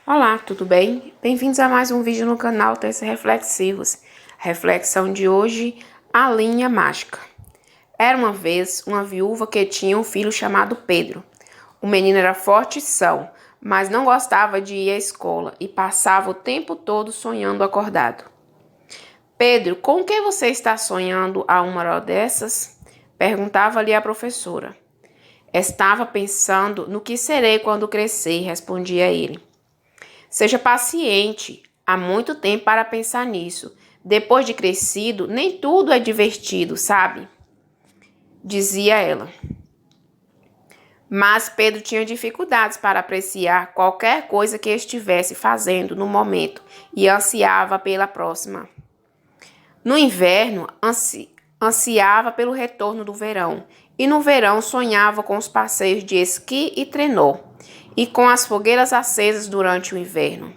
Olá, tudo bem? Bem-vindos a mais um vídeo no canal Textos Reflexivos. A reflexão de hoje, a linha mágica. Era uma vez uma viúva que tinha um filho chamado Pedro. O menino era forte e são, mas não gostava de ir à escola e passava o tempo todo sonhando acordado. Pedro, com o que você está sonhando a uma hora dessas? Perguntava-lhe a professora. Estava pensando no que serei quando crescer, respondia ele. Seja paciente, há muito tempo para pensar nisso. Depois de crescido, nem tudo é divertido, sabe? Dizia ela. Mas Pedro tinha dificuldades para apreciar qualquer coisa que estivesse fazendo no momento e ansiava pela próxima. No inverno, ansiava pelo retorno do verão, e no verão sonhava com os passeios de esqui e trenó, e com as fogueiras acesas durante o inverno.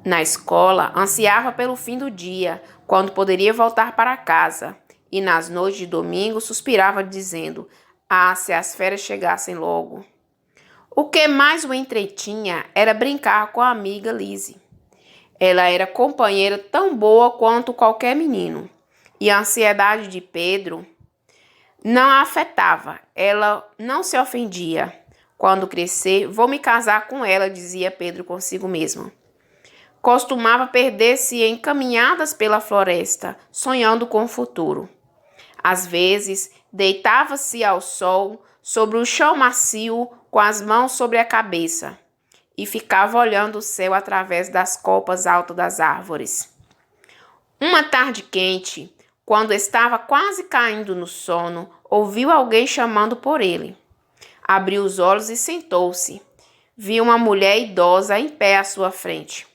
Na escola, ansiava pelo fim do dia, quando poderia voltar para casa, e nas noites de domingo suspirava dizendo: "Ah, se as férias chegassem logo." O que mais o entretinha era brincar com a amiga Lizzie. Ela era companheira tão boa quanto qualquer menino, e a ansiedade de Pedro não a afetava, ela não se ofendia. Quando crescer, vou me casar com ela, dizia Pedro consigo mesmo. Costumava perder-se em caminhadas pela floresta, sonhando com o futuro. Às vezes, deitava-se ao sol, sobre o chão macio, com as mãos sobre a cabeça, e ficava olhando o céu através das copas altas das árvores. Uma tarde quente, quando estava quase caindo no sono, ouviu alguém chamando por ele. Abriu os olhos e sentou-se. Viu uma mulher idosa em pé à sua frente.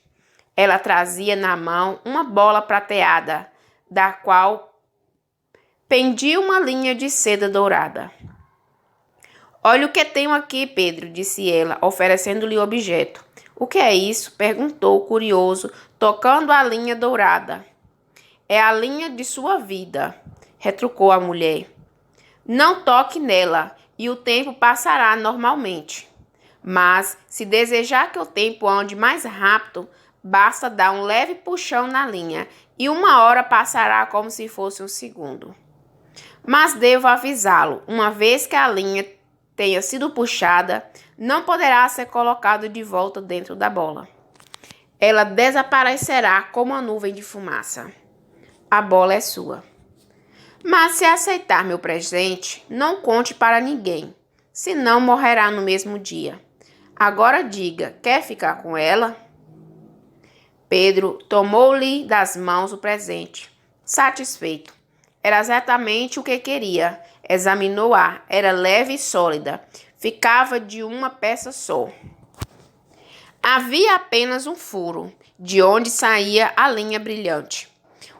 Ela trazia na mão uma bola prateada, da qual pendia uma linha de seda dourada. "Olha o que tenho aqui, Pedro", disse ela, oferecendo-lhe o objeto. "O que é isso?", perguntou, curioso, tocando a linha dourada. "É a linha de sua vida", retrucou a mulher. "Não toque nela, e o tempo passará normalmente. Mas, se desejar que o tempo ande mais rápido, basta dar um leve puxão na linha, e uma hora passará como se fosse um segundo. Mas devo avisá-lo, uma vez que a linha tenha sido puxada, não poderá ser colocado de volta dentro da bola. Ela desaparecerá como uma nuvem de fumaça. A bola é sua. Mas se aceitar meu presente, não conte para ninguém, senão morrerá no mesmo dia. Agora diga, quer ficar com ela?" Pedro tomou-lhe das mãos o presente, satisfeito. Era exatamente o que queria. Examinou-a, era leve e sólida. Ficava de uma peça só. Havia apenas um furo, de onde saía a linha brilhante.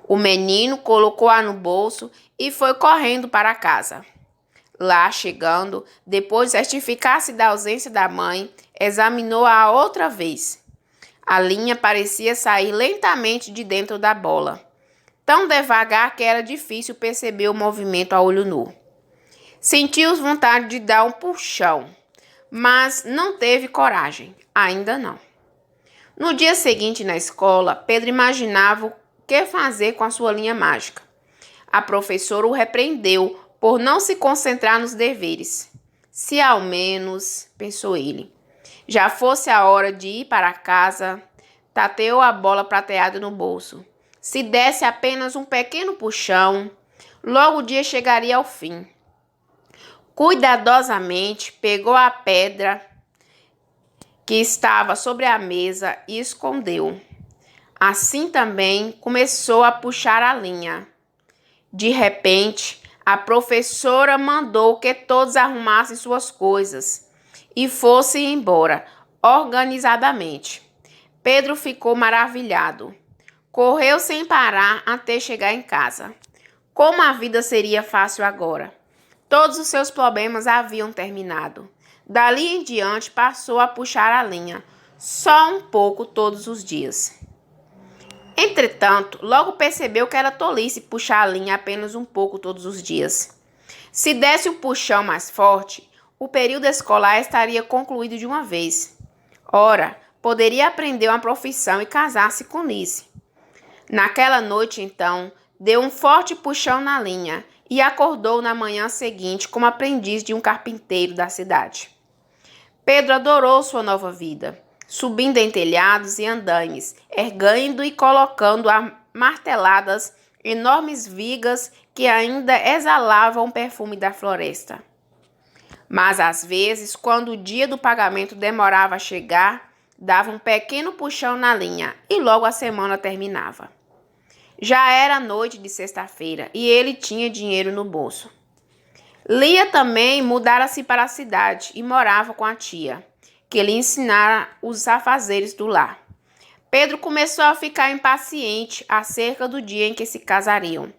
O menino colocou-a no bolso e foi correndo para casa. Lá chegando, depois de certificar-se da ausência da mãe, examinou-a outra vez. A linha parecia sair lentamente de dentro da bola, tão devagar que era difícil perceber o movimento a olho nu. Sentiu vontade de dar um puxão, mas não teve coragem, ainda não. No dia seguinte, na escola, Pedro imaginava o que fazer com a sua linha mágica. A professora o repreendeu por não se concentrar nos deveres. Se ao menos, pensou ele, já fosse a hora de ir para casa, tateou a bola prateada no bolso. Se desse apenas um pequeno puxão, logo o dia chegaria ao fim. Cuidadosamente pegou a pedra que estava sobre a mesa e escondeu. Assim também começou a puxar a linha. De repente, a professora mandou que todos arrumassem suas coisas e fossem embora, organizadamente. Pedro ficou maravilhado. Correu sem parar até chegar em casa. Como a vida seria fácil agora! Todos os seus problemas haviam terminado. Dali em diante passou a puxar a linha, só um pouco todos os dias. Entretanto, logo percebeu que era tolice puxar a linha apenas um pouco todos os dias. Se desse um puxão mais forte, o período escolar estaria concluído de uma vez. Ora, poderia aprender uma profissão e casar-se com Lise. Naquela noite, então, deu um forte puxão na linha e acordou na manhã seguinte como aprendiz de um carpinteiro da cidade. Pedro adorou sua nova vida, subindo em telhados e andaimes, erguendo e colocando a marteladas enormes vigas que ainda exalavam o perfume da floresta. Mas às vezes, quando o dia do pagamento demorava a chegar, dava um pequeno puxão na linha e logo a semana terminava. Já era noite de sexta-feira e ele tinha dinheiro no bolso. Lia também mudara-se para a cidade e morava com a tia, que lhe ensinara os afazeres do lar. Pedro começou a ficar impaciente acerca do dia em que se casariam.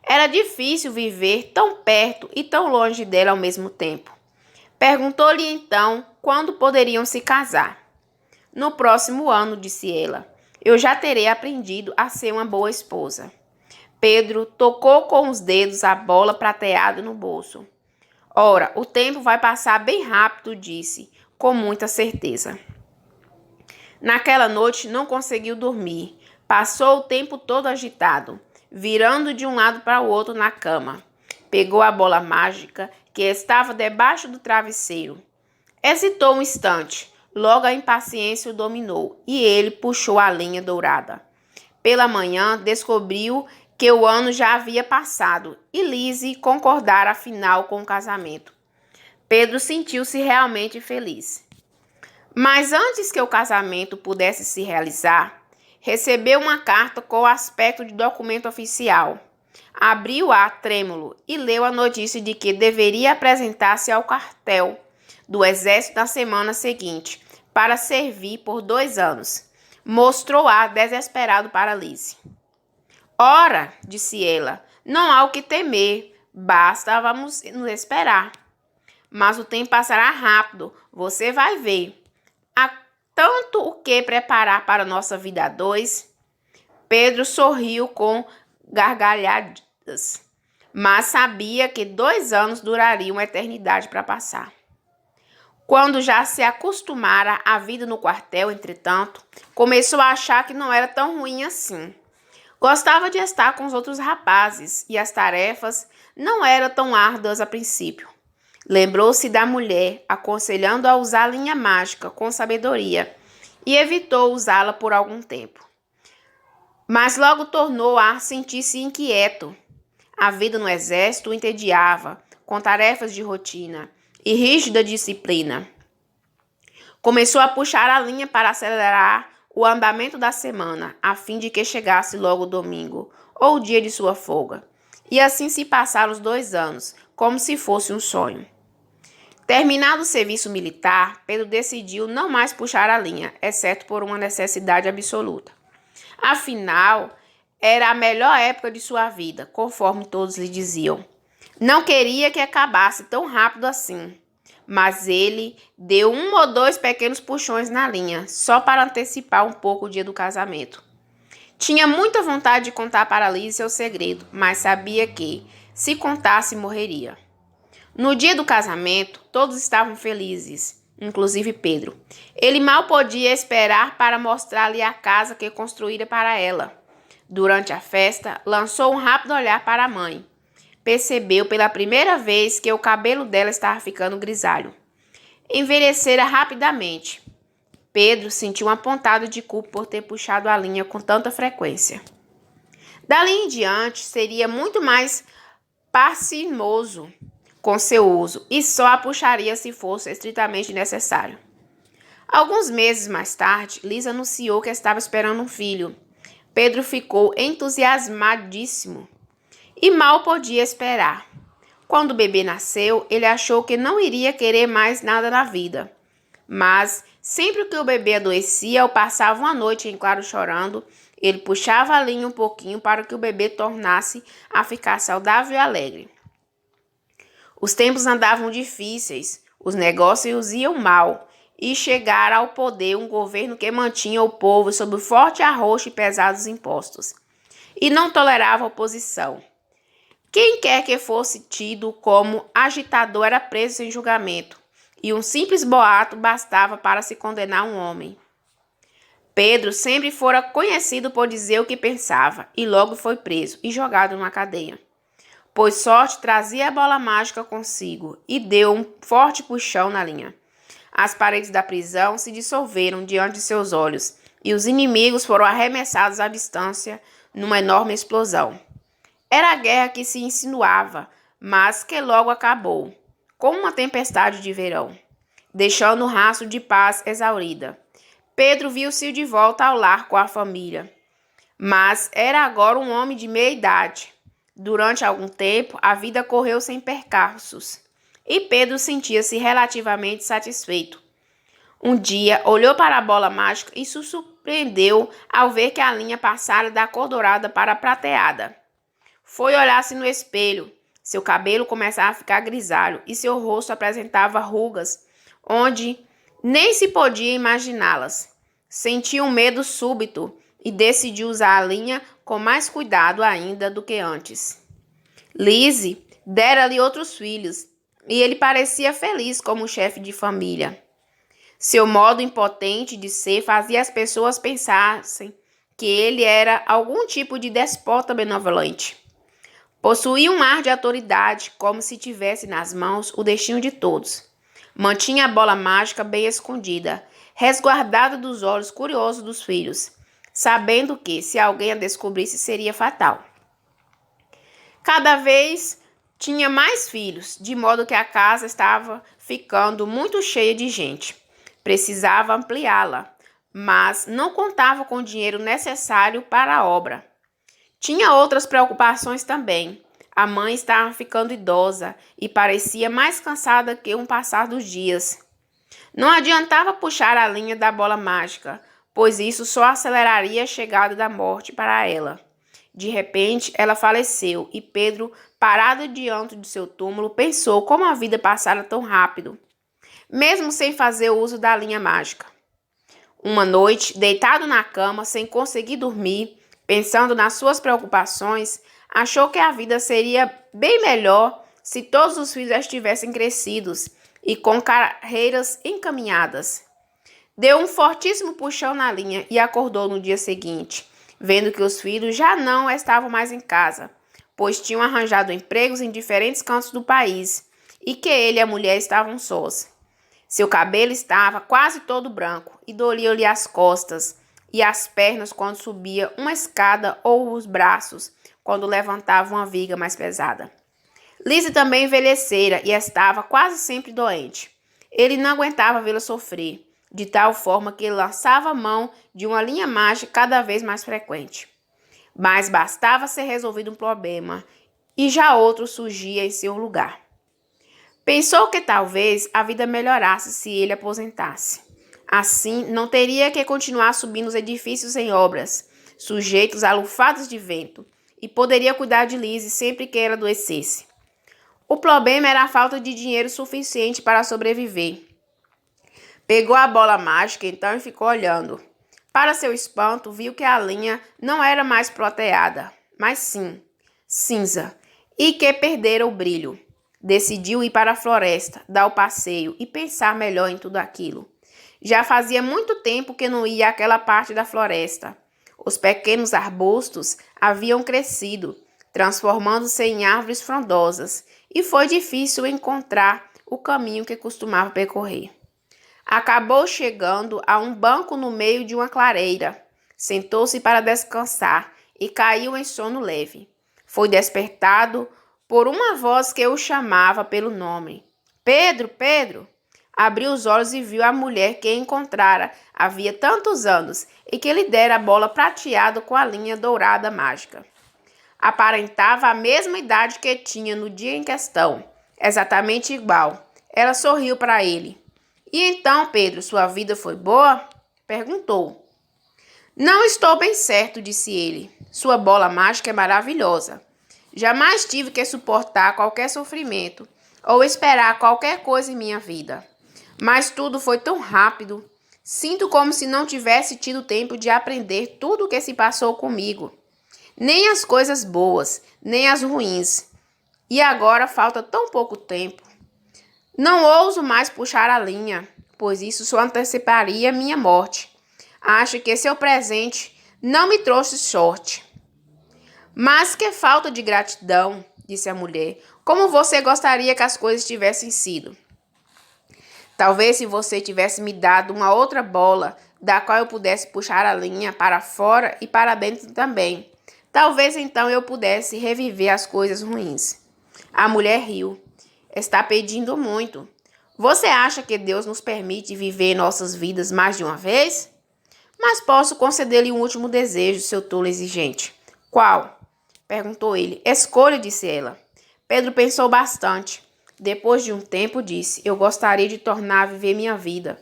Era difícil viver tão perto e tão longe dela ao mesmo tempo. Perguntou-lhe então quando poderiam se casar. No próximo ano, disse ela, eu já terei aprendido a ser uma boa esposa. Pedro tocou com os dedos a bola prateada no bolso. Ora, o tempo vai passar bem rápido, disse, com muita certeza. Naquela noite não conseguiu dormir. Passou o tempo todo agitado, virando de um lado para o outro na cama. Pegou a bola mágica que estava debaixo do travesseiro. Hesitou um instante. Logo a impaciência o dominou e ele puxou a linha dourada. Pela manhã descobriu que o ano já havia passado e Lise concordara afinal com o casamento. Pedro sentiu-se realmente feliz. Mas antes que o casamento pudesse se realizar, recebeu uma carta com o aspecto de documento oficial. Abriu-a trêmulo e leu a notícia de que deveria apresentar-se ao quartel do exército na semana seguinte, para servir por 2 anos. Mostrou-a desesperado para Lise. Ora, disse ela, não há o que temer, basta vamos nos esperar. Mas o tempo passará rápido, você vai ver. Há tanto o que preparar para nossa vida a dois. Pedro sorriu com gargalhadas, mas sabia que 2 anos durariam uma eternidade para passar. Quando já se acostumara à vida no quartel, entretanto, começou a achar que não era tão ruim assim. Gostava de estar com os outros rapazes e as tarefas não eram tão árduas a princípio. Lembrou-se da mulher, aconselhando a usar a linha mágica com sabedoria e evitou usá-la por algum tempo. Mas logo tornou a sentir-se inquieto. A vida no exército o entediava, com tarefas de rotina e rígida disciplina. Começou a puxar a linha para acelerar o andamento da semana, a fim de que chegasse logo o domingo, ou o dia de sua folga. E assim se passaram os 2 anos, como se fosse um sonho. Terminado o serviço militar, Pedro decidiu não mais puxar a linha, exceto por uma necessidade absoluta. Afinal, era a melhor época de sua vida, conforme todos lhe diziam. Não queria que acabasse tão rápido assim. Mas ele deu 1 ou 2 pequenos puxões na linha, só para antecipar um pouco o dia do casamento. Tinha muita vontade de contar para Lise seu segredo, mas sabia que, se contasse, morreria. No dia do casamento, todos estavam felizes, inclusive Pedro. Ele mal podia esperar para mostrar-lhe a casa que construíra para ela. Durante a festa, lançou um rápido olhar para a mãe. Percebeu pela primeira vez que o cabelo dela estava ficando grisalho. Envelhecera rapidamente. Pedro sentiu uma pontada de culpa por ter puxado a linha com tanta frequência. Dali em diante, seria muito mais parcimoso com seu uso e só a puxaria se fosse estritamente necessário. Alguns meses mais tarde, Lise anunciou que estava esperando um filho. Pedro ficou entusiasmadíssimo e mal podia esperar. Quando o bebê nasceu, ele achou que não iria querer mais nada na vida. Mas, sempre que o bebê adoecia ou passava uma noite em claro chorando, ele puxava a linha um pouquinho para que o bebê tornasse a ficar saudável e alegre. Os tempos andavam difíceis, os negócios iam mal, e chegara ao poder um governo que mantinha o povo sob forte arroxo e pesados impostos, e não tolerava oposição. Quem quer que fosse tido como agitador era preso sem julgamento, e um simples boato bastava para se condenar um homem. Pedro sempre fora conhecido por dizer o que pensava e logo foi preso e jogado numa cadeia. Pois sorte trazia a bola mágica consigo e deu um forte puxão na linha. As paredes da prisão se dissolveram diante de seus olhos e os inimigos foram arremessados à distância numa enorme explosão. Era a guerra que se insinuava, mas que logo acabou, como uma tempestade de verão, deixando um rastro de paz exaurida. Pedro viu-se de volta ao lar com a família, mas era agora um homem de meia idade. Durante algum tempo, a vida correu sem percalços e Pedro sentia-se relativamente satisfeito. Um dia, olhou para a bola mágica e se surpreendeu ao ver que a linha passara da cor dourada para a prateada. Foi olhar-se no espelho. Seu cabelo começava a ficar grisalho e seu rosto apresentava rugas onde nem se podia imaginá-las. Sentiu um medo súbito e decidiu usar a linha com mais cuidado ainda do que antes. Lise dera-lhe outros filhos e ele parecia feliz como chefe de família. Seu modo impotente de ser fazia as pessoas pensassem que ele era algum tipo de despota benevolente. Possuía um ar de autoridade, como se tivesse nas mãos o destino de todos. Mantinha a bola mágica bem escondida, resguardada dos olhos curiosos dos filhos, sabendo que, se alguém a descobrisse, seria fatal. Cada vez tinha mais filhos, de modo que a casa estava ficando muito cheia de gente. Precisava ampliá-la, mas não contava com o dinheiro necessário para a obra. Tinha outras preocupações também. A mãe estava ficando idosa e parecia mais cansada que o passar dos dias. Não adiantava puxar a linha da bola mágica, pois isso só aceleraria a chegada da morte para ela. De repente, ela faleceu e Pedro, parado diante do seu túmulo, pensou como a vida passara tão rápido, mesmo sem fazer uso da linha mágica. Uma noite, deitado na cama, sem conseguir dormir, pensando nas suas preocupações, achou que a vida seria bem melhor se todos os filhos estivessem crescidos e com carreiras encaminhadas. Deu um fortíssimo puxão na linha e acordou no dia seguinte, vendo que os filhos já não estavam mais em casa, pois tinham arranjado empregos em diferentes cantos do país e que ele e a mulher estavam sós. Seu cabelo estava quase todo branco e doía-lhe as costas e as pernas quando subia uma escada ou os braços quando levantava uma viga mais pesada. Lise também envelhecera e estava quase sempre doente. Ele não aguentava vê-la sofrer, de tal forma que ele lançava a mão de uma linha mágica cada vez mais frequente. Mas bastava ser resolvido um problema e já outro surgia em seu lugar. Pensou que talvez a vida melhorasse se ele aposentasse. Assim, não teria que continuar subindo os edifícios em obras, sujeitos a lufadas de vento, e poderia cuidar de Lise sempre que ela adoecesse. O problema era a falta de dinheiro suficiente para sobreviver. Pegou a bola mágica então e ficou olhando. Para seu espanto, viu que a linha não era mais prateada, mas sim cinza, e que perdera o brilho. Decidiu ir para a floresta, dar o passeio e pensar melhor em tudo aquilo. Já fazia muito tempo que não ia àquela parte da floresta. Os pequenos arbustos haviam crescido, transformando-se em árvores frondosas, e foi difícil encontrar o caminho que costumava percorrer. Acabou chegando a um banco no meio de uma clareira. Sentou-se para descansar e caiu em sono leve. Foi despertado por uma voz que o chamava pelo nome. Pedro, Pedro! Abriu os olhos e viu a mulher que encontrara havia tantos anos e que lhe dera a bola prateada com a linha dourada mágica. Aparentava a mesma idade que tinha no dia em questão, exatamente igual. Ela sorriu para ele. E então, Pedro, sua vida foi boa? Perguntou. Não estou bem certo, disse ele. Sua bola mágica é maravilhosa. Jamais tive que suportar qualquer sofrimento ou esperar qualquer coisa em minha vida. Mas tudo foi tão rápido. Sinto como se não tivesse tido tempo de aprender tudo o que se passou comigo. Nem as coisas boas, nem as ruins. E agora falta tão pouco tempo. Não ouso mais puxar a linha, pois isso só anteciparia minha morte. Acho que seu presente não me trouxe sorte. Mas que falta de gratidão, disse a mulher. Como você gostaria que as coisas tivessem sido? Talvez se você tivesse me dado uma outra bola, da qual eu pudesse puxar a linha para fora e para dentro também. Talvez então eu pudesse reviver as coisas ruins. A mulher riu. Está pedindo muito. Você acha que Deus nos permite viver nossas vidas mais de uma vez? Mas posso conceder-lhe um último desejo, seu tolo exigente. Qual? Perguntou ele. Escolha, disse ela. Pedro pensou bastante. Depois de um tempo, disse, eu gostaria de tornar a viver minha vida.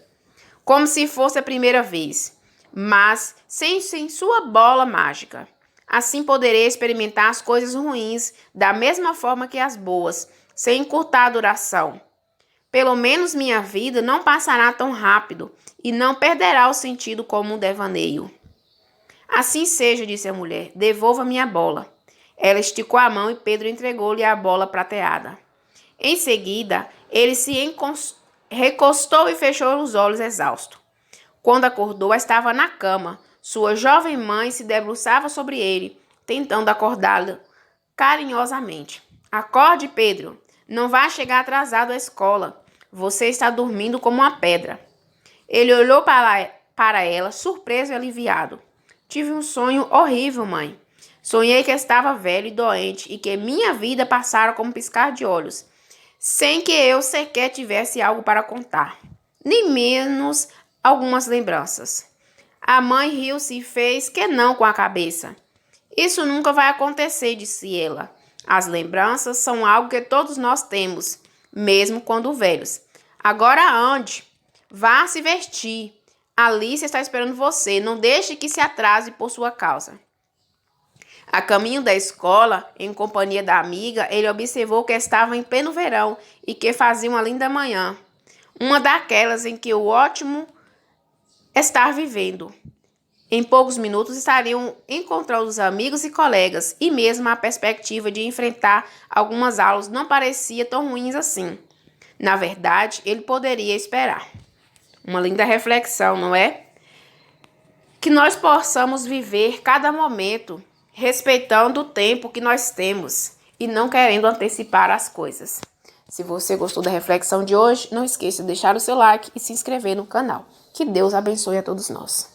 Como se fosse a primeira vez, mas sem sua bola mágica. Assim poderei experimentar as coisas ruins da mesma forma que as boas, sem encurtar a duração. Pelo menos minha vida não passará tão rápido e não perderá o sentido como um devaneio. Assim seja, disse a mulher, devolva minha bola. Ela esticou a mão e Pedro entregou-lhe a bola prateada. Em seguida, ele se recostou e fechou os olhos exausto. Quando acordou, estava na cama. Sua jovem mãe se debruçava sobre ele, tentando acordá-lo carinhosamente. Acorde, Pedro. Não vá chegar atrasado à escola. Você está dormindo como uma pedra. Ele olhou para ela, surpreso e aliviado. Tive um sonho horrível, mãe. Sonhei que estava velho e doente e que minha vida passara como um piscar de olhos, sem que eu sequer tivesse algo para contar, nem menos algumas lembranças. A mãe riu-se e fez que não com a cabeça. Isso nunca vai acontecer, disse ela. As lembranças são algo que todos nós temos, mesmo quando velhos. Agora ande, vá se vestir. Alice está esperando você, não deixe que se atrase por sua causa. A caminho da escola, em companhia da amiga, ele observou que estava em pleno verão e que fazia uma linda manhã. Uma daquelas em que o ótimo estar vivendo. Em poucos minutos estariam encontrando os amigos e colegas, e mesmo a perspectiva de enfrentar algumas aulas não parecia tão ruim assim. Na verdade, ele poderia esperar. Uma linda reflexão, não é? Que nós possamos viver cada momento respeitando o tempo que nós temos e não querendo antecipar as coisas. Se você gostou da reflexão de hoje, não esqueça de deixar o seu like e se inscrever no canal. Que Deus abençoe a todos nós.